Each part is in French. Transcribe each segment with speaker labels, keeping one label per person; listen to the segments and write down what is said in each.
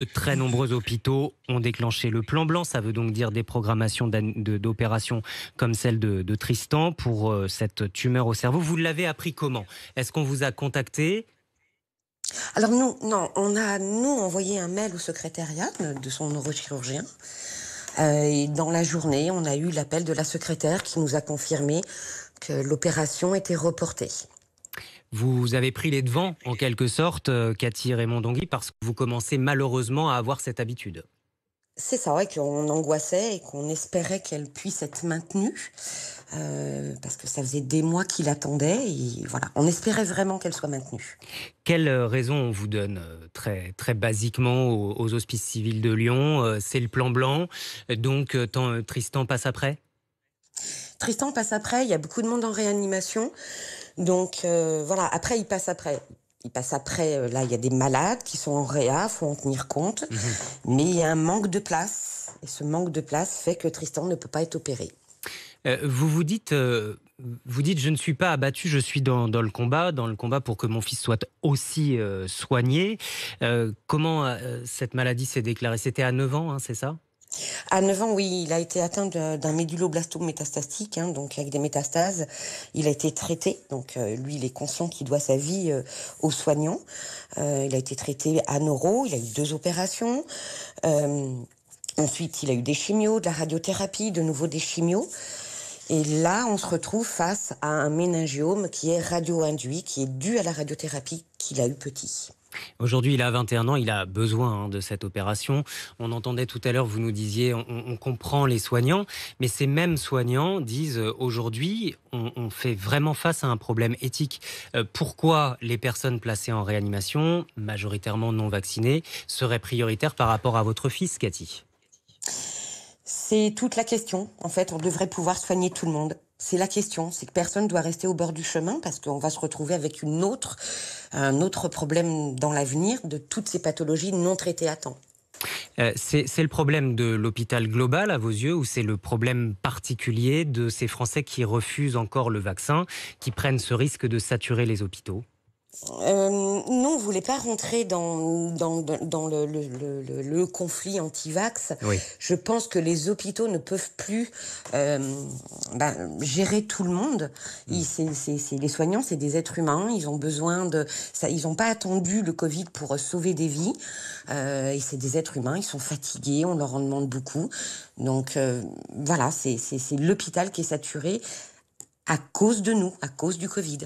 Speaker 1: De très nombreux hôpitaux ont déclenché le plan blanc. Ça veut donc dire des programmations d'opérations comme celle de Tristan pour cette tumeur au cerveau. Vous l'avez appris comment? Est-ce qu'on vous a contacté?
Speaker 2: Alors nous, non, on a nous envoyé un mail au secrétariat de son neurochirurgien. Et dans la journée, on a eu l'appel de la secrétaire qui nous a confirmé que l'opération était reportée.
Speaker 1: Vous avez pris les devants, en quelque sorte, Cathy Raymond-Donguy, parce que vous commencez malheureusement à avoir cette habitude.
Speaker 2: C'est ça, ouais, qu'on angoissait et qu'on espérait qu'elle puisse être maintenue, parce que ça faisait des mois qu'il attendait et voilà, on espérait vraiment qu'elle soit maintenue.
Speaker 1: Quelle raison on vous donne très, très basiquement aux Hospices civils de Lyon? C'est le plan blanc, donc Tristan passe après?
Speaker 2: Tristan passe après, il y a beaucoup de monde en réanimation, donc voilà, après il passe après. Il passe après, là, il y a des malades qui sont en réa, faut en tenir compte,
Speaker 1: Mhm.
Speaker 2: mais il y a un manque de place et ce manque de place fait que Tristan ne peut pas être opéré.
Speaker 1: Vous dites: «Je ne suis pas abattu, je suis dans le combat pour que mon fils soit aussi, soigné». Comment, cette maladie s'est déclarée? C'était à 9 ans, hein, c'est ça?
Speaker 2: À 9 ans, oui, il a été atteint d'un méduloblastome métastatique, hein, donc avec des métastases. Il a été traité, donc lui, il est conscient qu'il doit sa vie aux soignants. Il a été traité à neuro, il a eu 2 opérations. Euh, Ensuite, il a eu des chimios, de la radiothérapie, de nouveau des chimios. Et là, on se retrouve face à un méningiome qui est radio-induit, qui est dû à la radiothérapie qu'il a eu petit.
Speaker 1: Aujourd'hui, il a 21 ans, il a besoin, hein, de cette opération. On entendait tout à l'heure, vous nous disiez: «On comprend les soignants», mais ces mêmes soignants disent, aujourd'hui: «On fait vraiment face à un problème éthique». Pourquoi les personnes placées en réanimation, majoritairement non vaccinées, seraient prioritaires par rapport à votre fils, Cathy?
Speaker 2: C'est toute la question. En fait, on devrait pouvoir soigner tout le monde. C'est la question, c'est que personne doit rester au bord du chemin parce qu'on va se retrouver avec un autre problème dans l'avenir de toutes ces pathologies non traitées à temps.
Speaker 1: C'est le problème de l'hôpital global à vos yeux, ou c'est le problème particulier de ces Français qui refusent encore le vaccin, qui prennent ce risque de saturer les hôpitaux?
Speaker 2: Nous, on voulait pas rentrer dans le conflit anti-vax.
Speaker 1: Oui.
Speaker 2: Je pense que les hôpitaux ne peuvent plus gérer tout le monde.
Speaker 1: Mmh.
Speaker 2: Les soignants, c'est des êtres humains. Ils ont besoin de ça. Ils n'ont pas attendu le Covid pour sauver des vies. Et c'est des êtres humains. Ils sont fatigués. On leur en demande beaucoup. Donc voilà, c'est l'hôpital qui est saturé à cause de nous, à cause du Covid.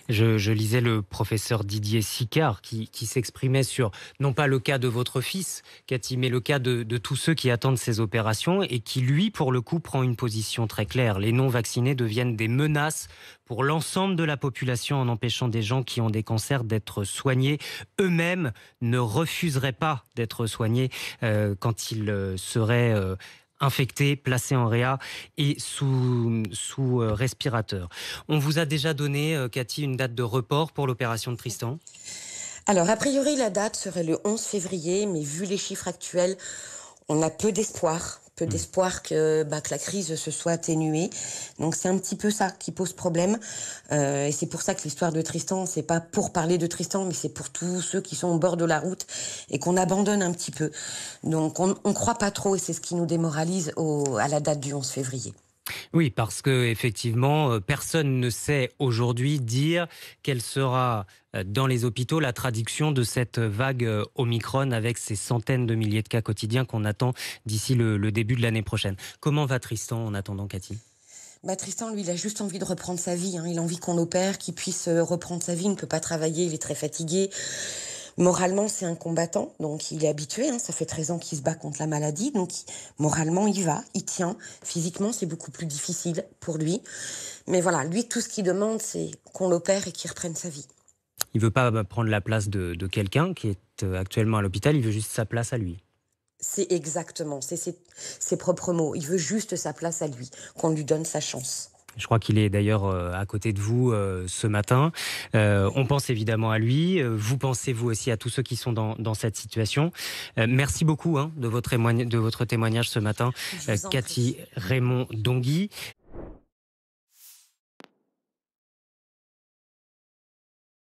Speaker 1: Je lisais le professeur Didier Sicard qui s'exprimait sur, non pas le cas de votre fils, Cathy, mais le cas de tous ceux qui attendent ces opérations et qui, lui, pour le coup, prend une position très claire. Les non-vaccinés deviennent des menaces pour l'ensemble de la population en empêchant des gens qui ont des cancers d'être soignés. Eux-mêmes ne refuseraient pas d'être soignés quand ils seraient infectés, placés en réa et sous respirateur. On vous a déjà donné, Cathy, une date de report pour l'opération de Tristan?
Speaker 2: Alors, a priori, la date serait le 11 février, mais vu les chiffres actuels, on a peu d'espoir. Peu
Speaker 1: Hmm.
Speaker 2: d'espoir que la crise se soit atténuée. Donc c'est un petit peu ça qui pose problème. Et c'est pour ça que l'histoire de Tristan, c'est pas pour parler de Tristan, mais c'est pour tous ceux qui sont au bord de la route et qu'on abandonne un petit peu. Donc on croit pas trop et c'est ce qui nous démoralise à la date du 11 février.
Speaker 1: Oui, parce que effectivement, personne ne sait aujourd'hui dire quelle sera dans les hôpitaux la traduction de cette vague Omicron avec ces centaines de milliers de cas quotidiens qu'on attend d'ici le début de l'année prochaine. Comment va Tristan en attendant, Cathy?
Speaker 2: Bah, Tristan, lui, il a juste envie de reprendre sa vie, hein. Il a envie qu'on l'opère, qu'il puisse reprendre sa vie. Il ne peut pas travailler, il est très fatigué. Moralement, c'est un combattant, donc il est habitué, hein. Ça fait 13 ans qu'il se bat contre la maladie, donc moralement, il va, il tient. Physiquement, c'est beaucoup plus difficile pour lui. Mais voilà, lui, tout ce qu'il demande, c'est qu'on l'opère et qu'il reprenne sa vie.
Speaker 1: Il veut pas prendre la place de quelqu'un qui est actuellement à l'hôpital, il veut juste sa place à lui.
Speaker 2: C'est exactement, c'est ses propres mots. Il veut juste sa place à lui, qu'on lui donne sa chance.
Speaker 1: Je crois qu'il est d'ailleurs à côté de vous ce matin. On pense évidemment à lui. Vous pensez vous aussi à tous ceux qui sont dans cette situation. Merci beaucoup, hein, de votre témoignage ce matin,
Speaker 2: Je vous en
Speaker 1: Cathy
Speaker 2: prie.
Speaker 1: Raymond-Donguy.